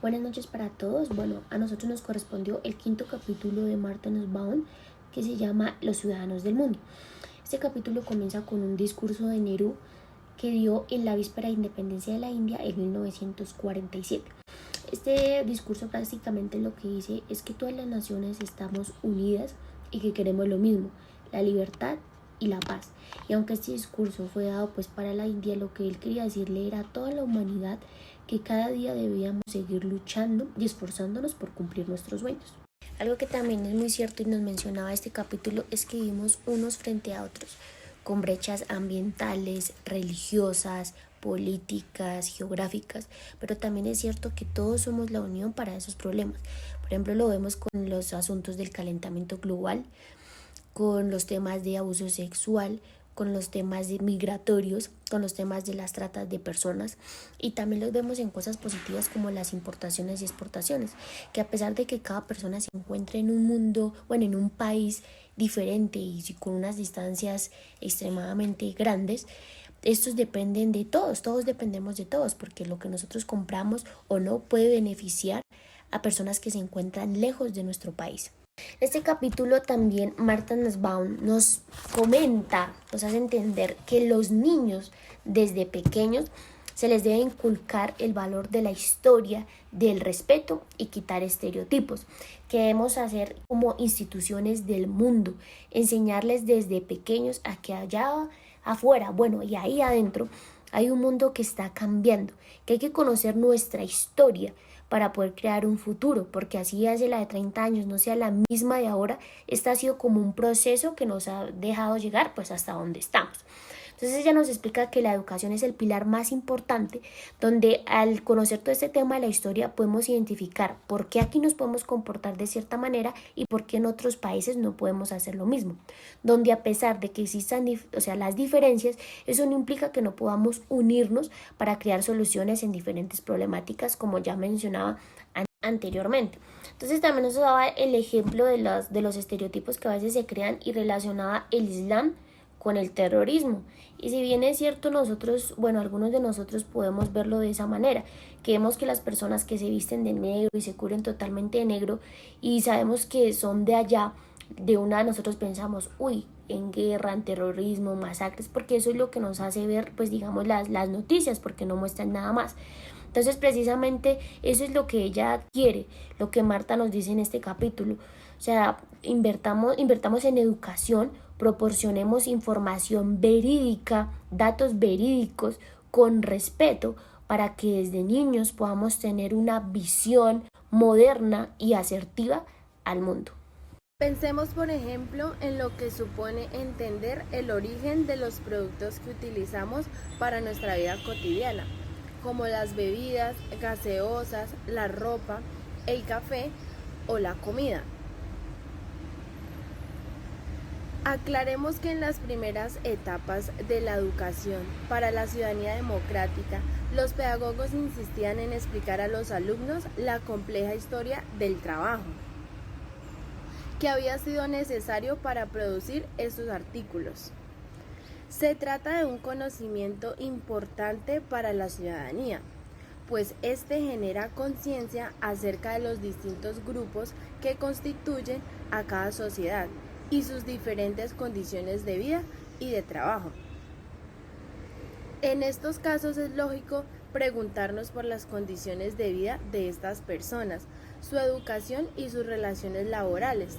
Buenas noches para todos. Bueno, a nosotros nos correspondió el quinto capítulo de Martha Nussbaum, que se llama Los ciudadanos del mundo. Este capítulo comienza con un discurso de Nehru que dio en la víspera de independencia de la India en 1947. Este discurso prácticamente lo que dice es que todas las naciones estamos unidas y que queremos lo mismo, la libertad y la paz. Y aunque este discurso fue dado para la India, lo que él quería decirle era a toda la humanidad que cada día debíamos seguir luchando y esforzándonos por cumplir nuestros sueños. Algo que también es muy cierto y nos mencionaba este capítulo es que vivimos unos frente a otros, con brechas ambientales, religiosas, políticas, geográficas, pero también es cierto que todos somos la unión para esos problemas. Por ejemplo, lo vemos con los asuntos del calentamiento global, con los temas de abuso sexual, con los temas de migratorios, con los temas de las tratas de personas, y también los vemos en cosas positivas como las importaciones y exportaciones, que a pesar de que cada persona se encuentre en un mundo, en un país diferente y con unas distancias extremadamente grandes, estos dependen de todos dependemos de todos, porque lo que nosotros compramos o no puede beneficiar a personas que se encuentran lejos de nuestro país. Este capítulo también Martha Nussbaum nos comenta, nos hace entender que los niños desde pequeños se les debe inculcar el valor de la historia, del respeto y quitar estereotipos, que debemos hacer como instituciones del mundo, enseñarles desde pequeños a que allá afuera, y ahí adentro hay un mundo que está cambiando, que hay que conocer nuestra historia para poder crear un futuro, porque así hace la de 30 años, no sea la misma de ahora. Este ha sido como un proceso que nos ha dejado llegar hasta donde estamos. Entonces ella nos explica que la educación es el pilar más importante, donde al conocer todo este tema de la historia podemos identificar por qué aquí nos podemos comportar de cierta manera y por qué en otros países no podemos hacer lo mismo. Donde a pesar de que existan las diferencias, eso no implica que no podamos unirnos para crear soluciones en diferentes problemáticas, como ya mencionaba anteriormente. Entonces también nos daba el ejemplo de los estereotipos que a veces se crean y relacionaba el Islam con el terrorismo. Y si bien es cierto, algunos de nosotros podemos verlo de esa manera, que vemos que las personas que se visten de negro y se cubren totalmente de negro y sabemos que son de allá, de una nosotros pensamos, en guerra, en terrorismo, masacres, porque eso es lo que nos hace ver, las noticias, porque no muestran nada más. Entonces precisamente eso es lo que ella quiere, lo que Marta nos dice en este capítulo. O sea, invertamos en educación, proporcionemos información verídica, datos verídicos con respeto, para que desde niños podamos tener una visión moderna y asertiva al mundo. Pensemos, por ejemplo, en lo que supone entender el origen de los productos que utilizamos para nuestra vida cotidiana, como las bebidas gaseosas, la ropa, el café o la comida. Aclaremos que en las primeras etapas de la educación para la ciudadanía democrática, los pedagogos insistían en explicar a los alumnos la compleja historia del trabajo que había sido necesario para producir estos artículos. Se trata de un conocimiento importante para la ciudadanía, pues este genera conciencia acerca de los distintos grupos que constituyen a cada sociedad y sus diferentes condiciones de vida y de trabajo. En estos casos es lógico preguntarnos por las condiciones de vida de estas personas, su educación y sus relaciones laborales,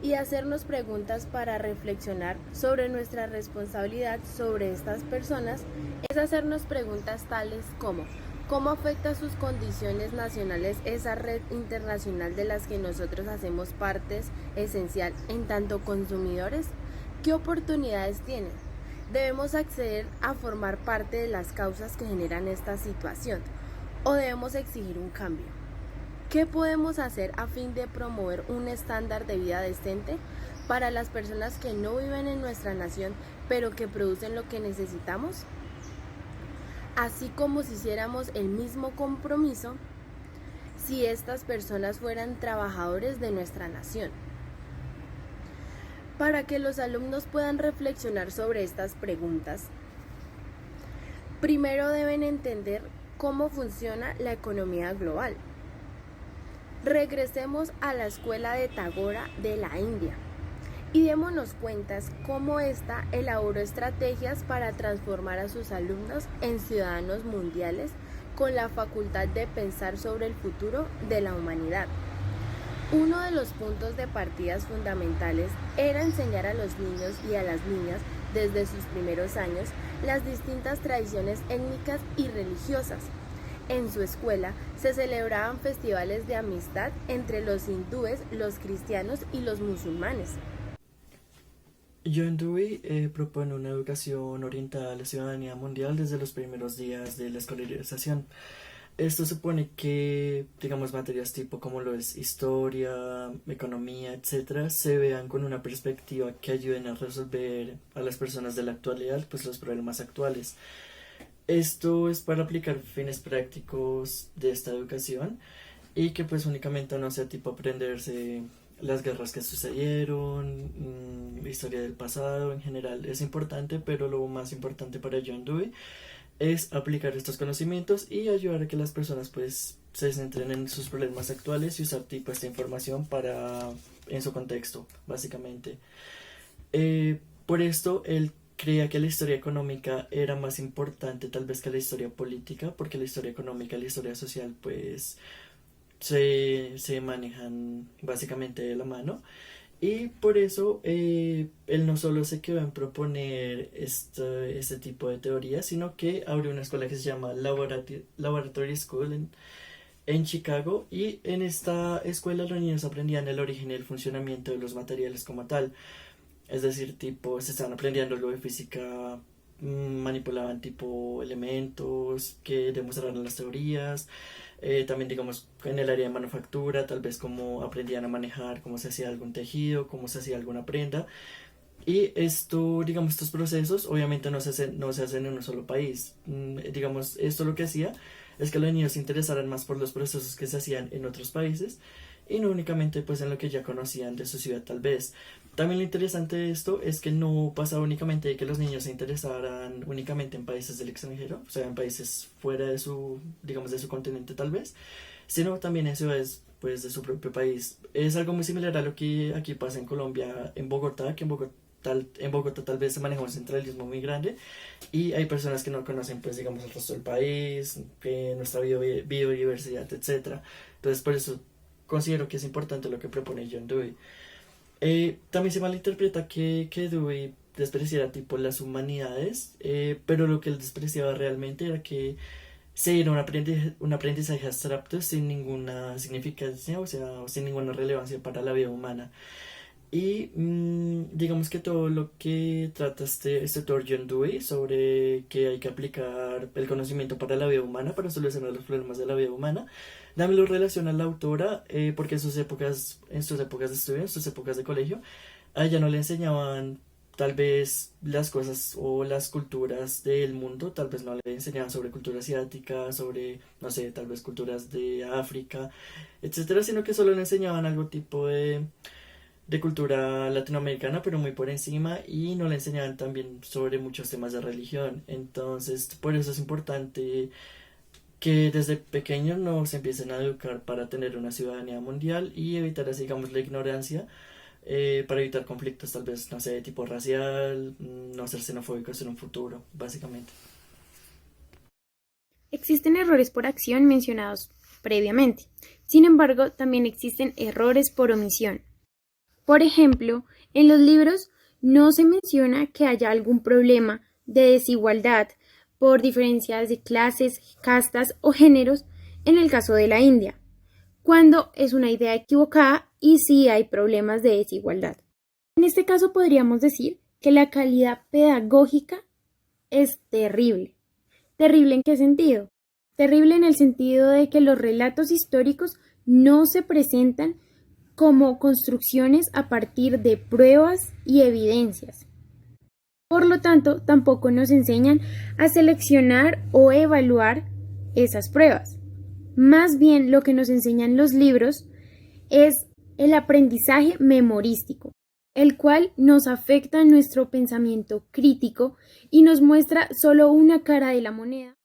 y hacernos preguntas para reflexionar sobre nuestra responsabilidad sobre estas personas. Es hacernos preguntas tales como: ¿cómo afecta sus condiciones nacionales esa red internacional de las que nosotros hacemos parte esencial en tanto consumidores? ¿Qué oportunidades tienen? ¿Debemos acceder a formar parte de las causas que generan esta situación o debemos exigir un cambio? ¿Qué podemos hacer a fin de promover un estándar de vida decente para las personas que no viven en nuestra nación, pero que producen lo que necesitamos? Así como si hiciéramos el mismo compromiso si estas personas fueran trabajadores de nuestra nación. Para que los alumnos puedan reflexionar sobre estas preguntas, primero deben entender cómo funciona la economía global. Regresemos a la escuela de Tagora de la India y démonos cuenta cómo ésta elaboró estrategias para transformar a sus alumnos en ciudadanos mundiales con la facultad de pensar sobre el futuro de la humanidad. Uno de los puntos de partida fundamentales era enseñar a los niños y a las niñas desde sus primeros años las distintas tradiciones étnicas y religiosas. En su escuela se celebraban festivales de amistad entre los hindúes, los cristianos y los musulmanes. John Dewey propone una educación orientada a la ciudadanía mundial desde los primeros días de la escolarización. Esto supone que, digamos, materias tipo como lo es historia, economía, etcétera, se vean con una perspectiva que ayuden a resolver a las personas de la actualidad, pues los problemas actuales. Esto es para aplicar fines prácticos de esta educación y que pues únicamente no sea tipo aprenderse las guerras que sucedieron, historia del pasado en general es importante, pero lo más importante para John Dewey es aplicar estos conocimientos y ayudar a que las personas pues se centren en sus problemas actuales y usar tipo esta información para en su contexto, básicamente. Por esto él creía que la historia económica era más importante tal vez que la historia política, porque la historia económica y la historia social pues se manejan básicamente de la mano. Y por eso él no solo se quedó en proponer este tipo de teoría, sino que abrió una escuela que se llama Laboratory School en Chicago, y en esta escuela los niños aprendían el origen y el funcionamiento de los materiales como tal. Es decir, tipo, se estaban aprendiendo algo de física, manipulaban tipo elementos que demostraran las teorías. También digamos en el área de manufactura, tal vez cómo aprendían a manejar, cómo se hacía algún tejido, cómo se hacía alguna prenda. Y esto, digamos, estos procesos obviamente no se hacen en un solo país. Digamos, esto lo que hacía es que los niños se interesaran más por los procesos que se hacían en otros países y no únicamente pues en lo que ya conocían de su ciudad tal vez. También lo interesante de esto es que no pasa únicamente de que los niños se interesaran únicamente en países del extranjero, o sea, en países fuera de su, digamos, de su continente tal vez, sino también en ciudades pues de su propio país. Es algo muy similar a lo que aquí pasa en Colombia, en Bogotá, que en Bogotá tal vez se maneja un centralismo muy grande y hay personas que no conocen pues digamos el resto del país, que nuestra biodiversidad, etcétera. Entonces por eso considero que es importante lo que propone John Dewey. También se malinterpreta que Dewey despreciara tipo las humanidades, pero lo que él despreciaba realmente era que se era un aprendizaje abstracto sin ninguna significancia, o sea, sin ninguna relevancia para la vida humana. Y digamos que todo lo que trata este autor John Dewey sobre que hay que aplicar el conocimiento para la vida humana, para solucionar los problemas de la vida humana, también lo relaciona a la autora porque en sus épocas de estudio, en sus épocas de colegio, a ella no le enseñaban tal vez las cosas o las culturas del mundo, tal vez no le enseñaban sobre cultura asiática, sobre, no sé, tal vez culturas de África, etcétera, sino que solo le enseñaban algo tipo de cultura latinoamericana, pero muy por encima, y no le enseñaban también sobre muchos temas de religión. Entonces, por eso es importante que desde pequeños nos empiecen a educar para tener una ciudadanía mundial y evitar así, digamos, la ignorancia, para evitar conflictos tal vez, no sé, de tipo racial, no ser xenofóbicos en un futuro, básicamente. Existen errores por acción mencionados previamente. Sin embargo, también existen errores por omisión. Por ejemplo, en los libros no se menciona que haya algún problema de desigualdad por diferencias de clases, castas o géneros en el caso de la India, cuando es una idea equivocada y sí hay problemas de desigualdad. En este caso podríamos decir que la calidad pedagógica es terrible. ¿Terrible en qué sentido? Terrible en el sentido de que los relatos históricos no se presentan como construcciones a partir de pruebas y evidencias. Por lo tanto, tampoco nos enseñan a seleccionar o evaluar esas pruebas. Más bien, lo que nos enseñan los libros es el aprendizaje memorístico, el cual nos afecta en nuestro pensamiento crítico y nos muestra solo una cara de la moneda.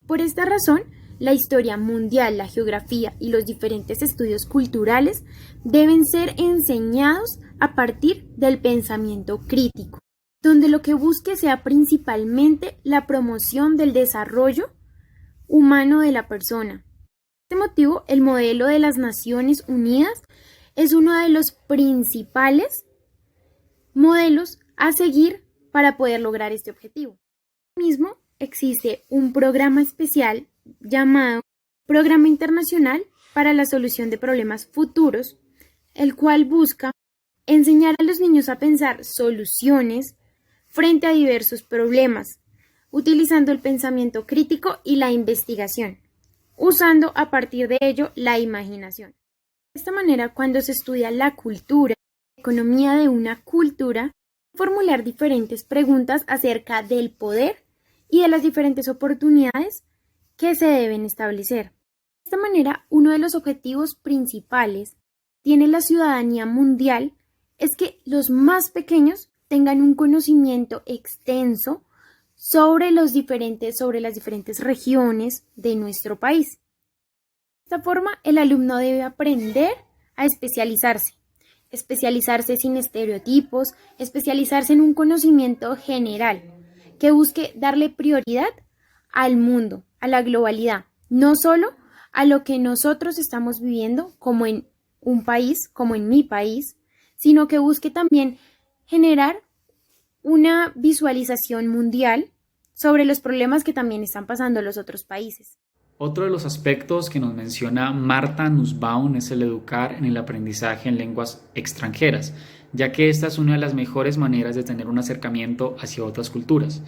Por esta razón, la historia mundial, la geografía y los diferentes estudios culturales deben ser enseñados a partir del pensamiento crítico, donde lo que busque sea principalmente la promoción del desarrollo humano de la persona. Por este motivo, el modelo de las Naciones Unidas es uno de los principales modelos a seguir para poder lograr este objetivo. Asimismo, existe un programa especial llamado Programa Internacional para la Solución de Problemas Futuros, el cual busca enseñar a los niños a pensar soluciones frente a diversos problemas, utilizando el pensamiento crítico y la investigación, usando a partir de ello la imaginación. De esta manera, cuando se estudia la cultura, la economía de una cultura, formular diferentes preguntas acerca del poder y de las diferentes oportunidades que se deben establecer. De esta manera, uno de los objetivos principales que tiene la ciudadanía mundial es que los más pequeños tengan un conocimiento extenso sobre las diferentes regiones de nuestro país. De esta forma, el alumno debe aprender a especializarse sin estereotipos, especializarse en un conocimiento general que busque darle prioridad al mundo, a la globalidad, no solo a lo que nosotros estamos viviendo como en un país, como en mi país, sino que busque también generar una visualización mundial sobre los problemas que también están pasando en los otros países. Otro de los aspectos que nos menciona Martha Nussbaum es el educar en el aprendizaje en lenguas extranjeras, ya que esta es una de las mejores maneras de tener un acercamiento hacia otras culturas.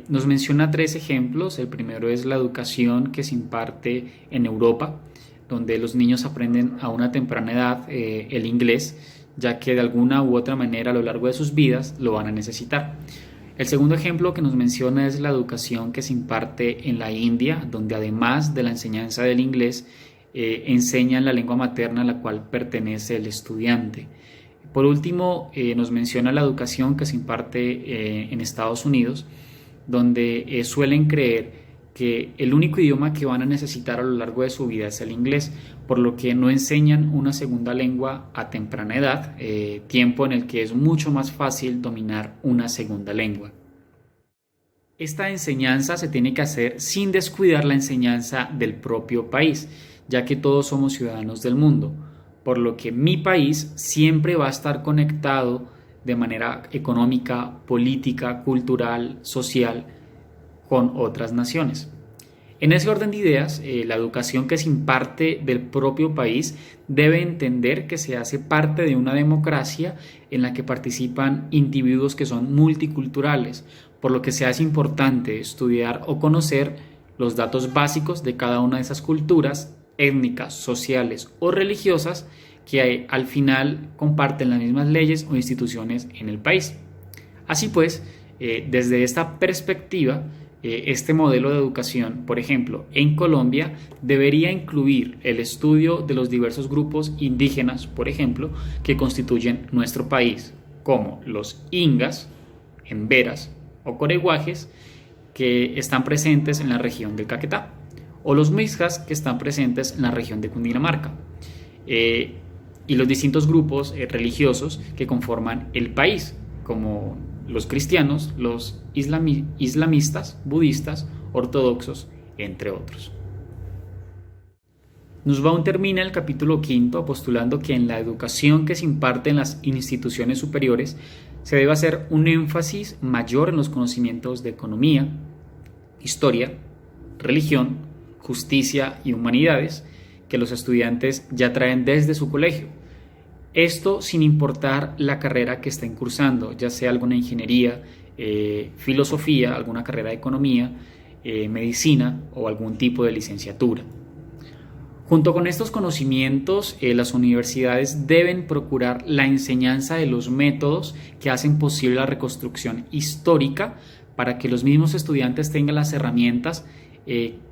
Nos menciona 3 ejemplos. El primero es la educación que se imparte en Europa, donde los niños aprenden a una temprana edad el inglés, ya que de alguna u otra manera a lo largo de sus vidas lo van a necesitar. El segundo ejemplo que nos menciona es la educación que se imparte en la India, donde además de la enseñanza del inglés, enseñan la lengua materna a la cual pertenece el estudiante. Por último, nos menciona la educación que se imparte en Estados Unidos, donde suelen creer que el único idioma que van a necesitar a lo largo de su vida es el inglés, por lo que no enseñan una segunda lengua a temprana edad, tiempo en el que es mucho más fácil dominar una segunda lengua. Esta enseñanza se tiene que hacer sin descuidar la enseñanza del propio país, ya que todos somos ciudadanos del mundo, por lo que mi país siempre va a estar conectado de manera económica, política, cultural, social, con otras naciones. En ese orden de ideas, la educación que se imparte del propio país debe entender que se hace parte de una democracia en la que participan individuos que son multiculturales, por lo que se hace importante estudiar o conocer los datos básicos de cada una de esas culturas étnicas, sociales o religiosas que al final comparten las mismas leyes o instituciones en el país. Así pues, desde esta perspectiva, este modelo de educación, por ejemplo, en Colombia, debería incluir el estudio de los diversos grupos indígenas, por ejemplo, que constituyen nuestro país, como los ingas, emberas o coreguajes, que están presentes en la región del Caquetá, o los mixjas, que están presentes en la región de Cundinamarca, y los distintos grupos religiosos que conforman el país, como los cristianos, los islamistas, budistas, ortodoxos, entre otros. Nussbaum termina el capítulo 5 postulando que en la educación que se imparte en las instituciones superiores se debe hacer un énfasis mayor en los conocimientos de economía, historia, religión, justicia y humanidades que los estudiantes ya traen desde su colegio. Esto sin importar la carrera que estén cursando, ya sea alguna ingeniería, filosofía, alguna carrera de economía, medicina o algún tipo de licenciatura. Junto con estos conocimientos, las universidades deben procurar la enseñanza de los métodos que hacen posible la reconstrucción histórica para que los mismos estudiantes tengan las herramientas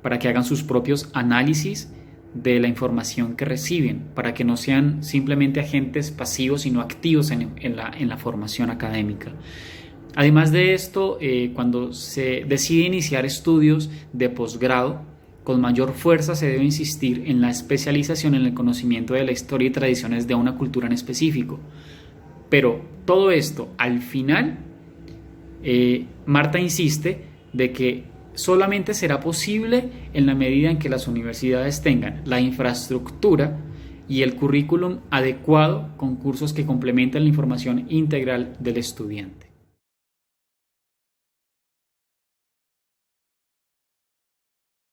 para que hagan sus propios análisis de la información que reciben, para que no sean simplemente agentes pasivos, sino activos en la formación académica. Además de esto, cuando se decide iniciar estudios de posgrado, con mayor fuerza se debe insistir en la especialización en el conocimiento de la historia y tradiciones de una cultura en específico. Pero todo esto, al final, Marta insiste de que solamente será posible en la medida en que las universidades tengan la infraestructura y el currículum adecuado con cursos que complementen la información integral del estudiante.